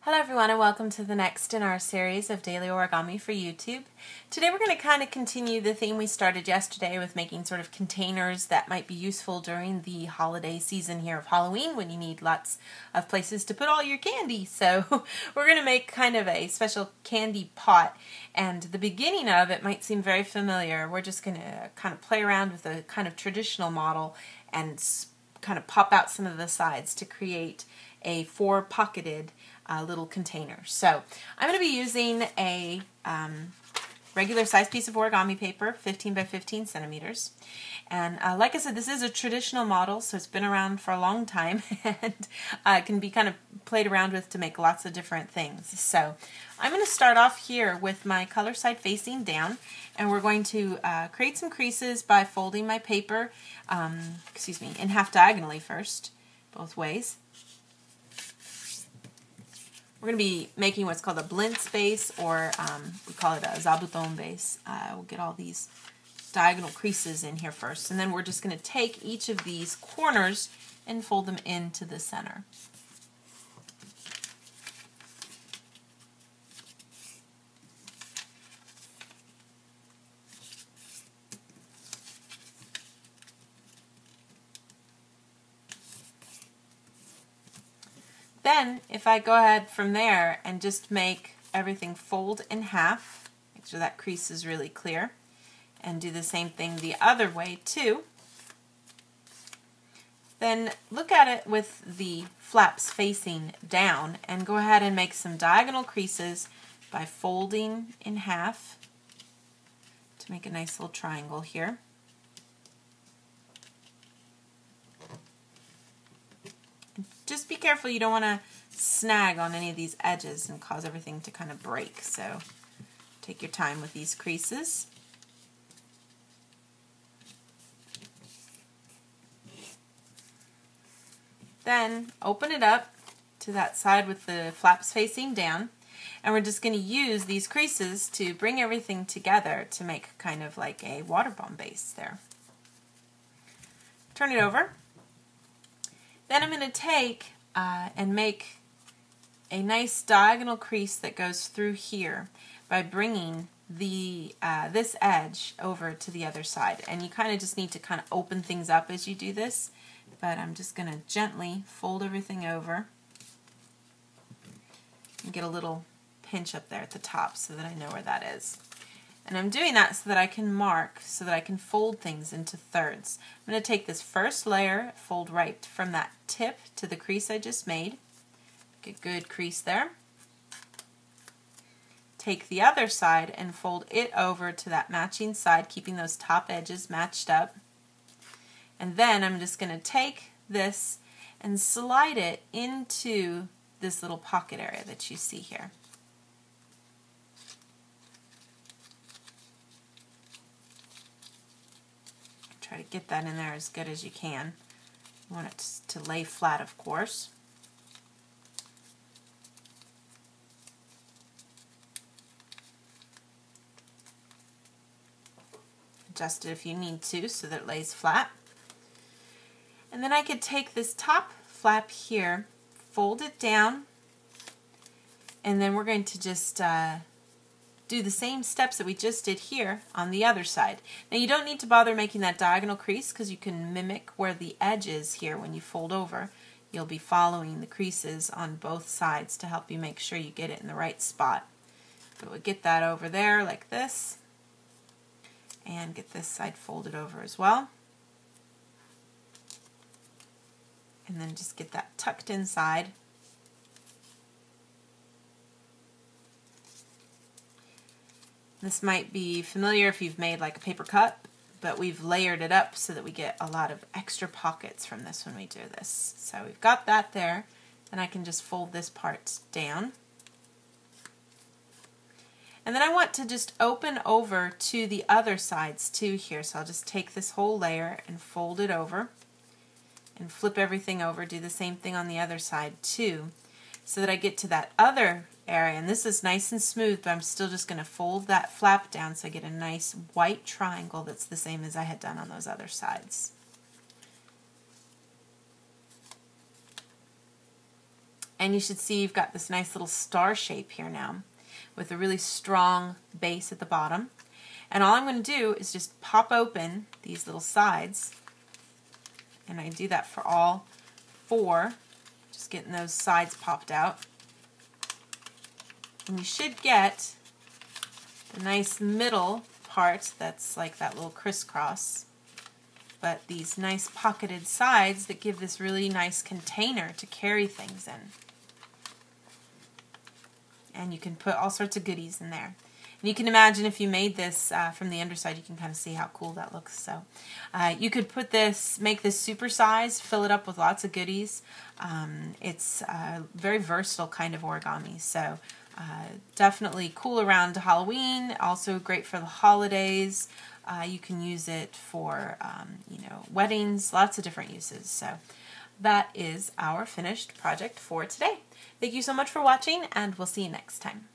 Hello everyone and welcome to the next in our series of daily origami for YouTube. Today we're going to kind of continue the theme we started yesterday with making sort of containers that might be useful during the holiday season here of Halloween when you need lots of places to put all your candy. So we're going to make kind of a special candy pot, and the beginning of it might seem very familiar. We're just going to kind of play around with a kind of traditional model and kind of pop out some of the sides to create a four-pocketed little container. So I'm going to be using a regular size piece of origami paper, 15 by 15 centimeters. And like I said, this is a traditional model, so it's been around for a long time and can be kind of played around with to make lots of different things. So I'm going to start off here with my color side facing down, and we're going to create some creases by folding my paper, in half diagonally first, both ways. We're going to be making what's called a blintz base, or we call it a zabuton base. We'll get all these diagonal creases in here first, and then we're just going to take each of these corners and fold them into the center. Then, if I go ahead from there and just make everything fold in half, make sure that crease is really clear, and do the same thing the other way too, then look at it with the flaps facing down and go ahead and make some diagonal creases by folding in half to make a nice little triangle here. Just be careful, you don't want to snag on any of these edges and cause everything to kind of break. So take your time with these creases. Then open it up to that side with the flaps facing down, and we're just going to use these creases to bring everything together to make kind of like a water bomb base there. Turn it over. Then I'm going to take and make a nice diagonal crease that goes through here by bringing the this edge over to the other side. And you kind of just need to kind of open things up as you do this, but I'm just going to gently fold everything over and get a little pinch up there at the top so that I know where that is. And I'm doing that so that I can mark, so that I can fold things into thirds. I'm going to take this first layer, fold right from that tip to the crease I just made. Get a good crease there. Take the other side and fold it over to that matching side, keeping those top edges matched up. And then I'm just going to take this and slide it into this little pocket area that you see here. Try to get that in there as good as you can. You want it to lay flat, of course. Adjust it if you need to so that it lays flat. And then I could take this top flap here, fold it down, and then we're going to just do the same steps that we just did here on the other side. Now you don't need to bother making that diagonal crease because you can mimic where the edge is here when you fold over. You'll be following the creases on both sides to help you make sure you get it in the right spot. So we'll get that over there like this, and get this side folded over as well. And then just get that tucked inside. This might be familiar if you've made like a paper cup, but we've layered it up so that we get a lot of extra pockets from this when we do this. So we've got that there, and I can just fold this part down. And then I want to just open over to the other sides too here, so I'll just take this whole layer and fold it over and flip everything over, do the same thing on the other side too, so that I get to that other area, and this is nice and smooth, but I'm still just going to fold that flap down so I get a nice white triangle that's the same as I had done on those other sides. And you should see you've got this nice little star shape here now with a really strong base at the bottom. And all I'm going to do is just pop open these little sides, and I do that for all 4, just getting those sides popped out. And you should get the nice middle part that's like that little crisscross, but these nice pocketed sides that give this really nice container to carry things in. And you can put all sorts of goodies in there. And you can imagine if you made this from the underside, you can kind of see how cool that looks. So you could put this, make this super size, fill it up with lots of goodies. It's a very versatile kind of origami. So definitely cool around Halloween, also great for the holidays. You can use it for weddings, lots of different uses. So that is our finished project for today. Thank you so much for watching, and we'll see you next time.